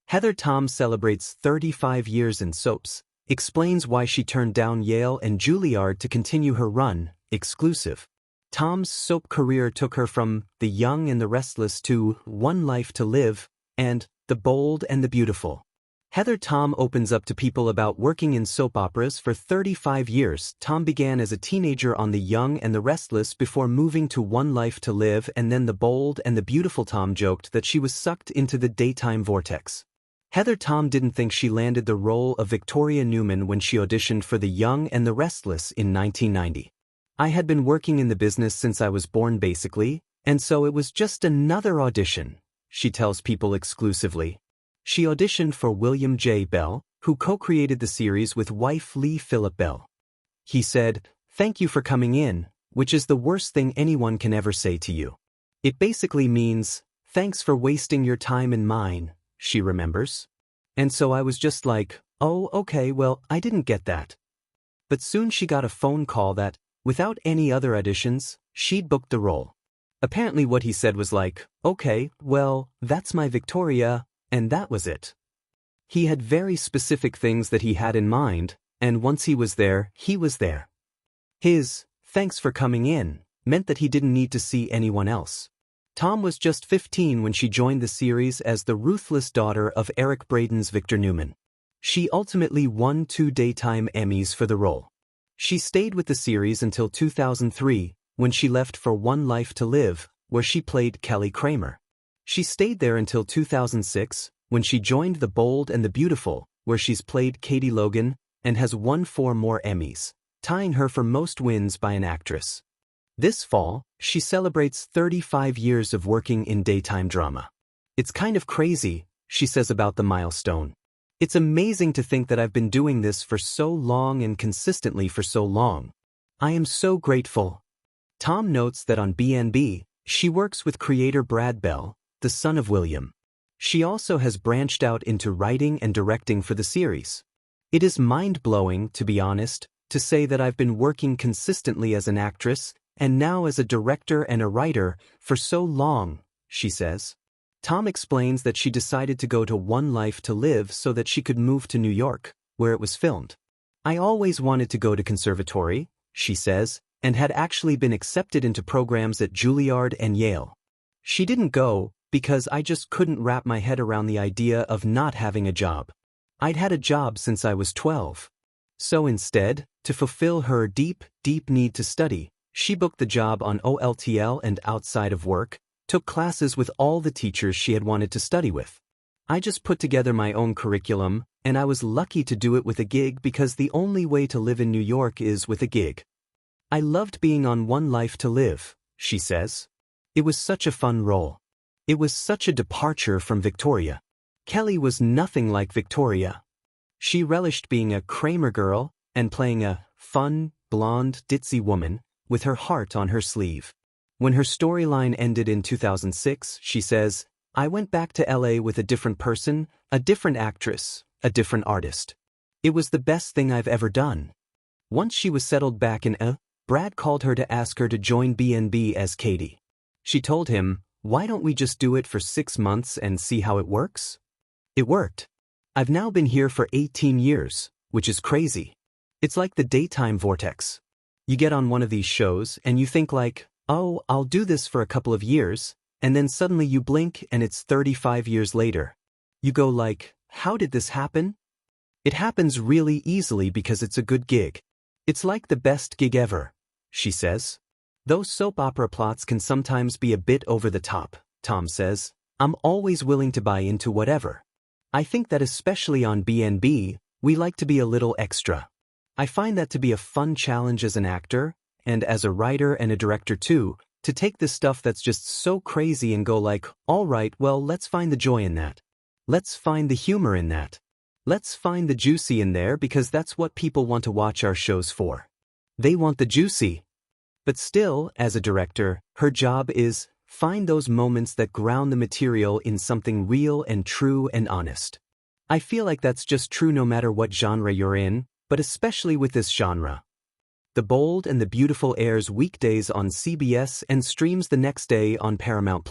Heather Tom celebrates 35 years in soaps, explains why she turned down Yale and Juilliard to continue her run, exclusive. Tom's soap career took her from The Young and the Restless to One Life to Live and The Bold and the Beautiful. Heather Tom opens up to people about working in soap operas for 35 years. Tom began as a teenager on The Young and the Restless before moving to One Life to Live and then The Bold and the Beautiful. Tom joked that she was sucked into the daytime vortex. Heather Tom didn't think she landed the role of Victoria Newman when she auditioned for The Young and the Restless in 1990. I had been working in the business since I was born basically, and so it was just another audition, she tells people exclusively. She auditioned for William J. Bell, who co-created the series with wife Lee Phillip Bell. He said, "Thank you for coming in," which is the worst thing anyone can ever say to you. It basically means, "Thanks for wasting your time and mine," she remembers. And so I was just like, "Oh, okay, well, I didn't get that." But soon she got a phone call that, without any other auditions, she'd booked the role. Apparently what he said was like, "Okay, well, that's my Victoria," and that was it. He had very specific things that he had in mind, and once he was there, he was there. His "thanks for coming in" meant that he didn't need to see anyone else. Tom was just 15 when she joined the series as the ruthless daughter of Eric Braeden's Victor Newman. She ultimately won 2 daytime Emmys for the role. She stayed with the series until 2003, when she left for One Life to Live, where she played Kelly Kramer. She stayed there until 2006, when she joined The Bold and the Beautiful, where she's played Katie Logan, and has won 4 more Emmys, tying her for most wins by an actress. This fall, she celebrates 35 years of working in daytime drama. "It's kind of crazy," she says about the milestone. "It's amazing to think that I've been doing this for so long and consistently for so long. I am so grateful." Tom notes that on BNB, she works with creator Brad Bell, the son of William. She also has branched out into writing and directing for the series. "It is mind-blowing, to be honest, to say that I've been working consistently as an actress and now as a director and a writer for so long," she says. Tom explains that she decided to go to One Life to Live so that she could move to New York, where it was filmed. "I always wanted to go to conservatory," she says, and had actually been accepted into programs at Juilliard and Yale. "She didn't go because I just couldn't wrap my head around the idea of not having a job. I'd had a job since I was 12. So instead, to fulfill her deep, deep need to study, she booked the job on OLTL and outside of work, took classes with all the teachers she had wanted to study with. I just put together my own curriculum, and I was lucky to do it with a gig because the only way to live in New York is with a gig. I loved being on One Life to Live," she says. "It was such a fun role. It was such a departure from Victoria. Kelly was nothing like Victoria. She relished being a Kramer girl and playing a fun, blonde, ditzy woman with her heart on her sleeve." When her storyline ended in 2006, she says, "I went back to LA with a different person, a different actress, a different artist. It was the best thing I've ever done." Once she was settled back in Brad called her to ask her to join BNB as Katie. She told him, "Why don't we just do it for 6 months and see how it works?" It worked. "I've now been here for 18 years, which is crazy. It's like the daytime vortex. You get on one of these shows and you think like, oh, I'll do this for a couple of years, and then suddenly you blink and it's 35 years later. You go like, how did this happen? It happens really easily because it's a good gig. It's like the best gig ever," she says. "Those soap opera plots can sometimes be a bit over the top," Tom says. "I'm always willing to buy into whatever. I think that especially on BNB, we like to be a little extra. I find that to be a fun challenge as an actor, and as a writer and a director too, to take this stuff that's just so crazy and go like, all right, well, let's find the joy in that. Let's find the humor in that. Let's find the juicy in there because that's what people want to watch our shows for. They want the juicy." But still, as a director, her job is find those moments that ground the material in something real and true and honest. I feel like that's just true no matter what genre you're in, but especially with this genre. The Bold and the Beautiful airs weekdays on CBS and streams the next day on Paramount+.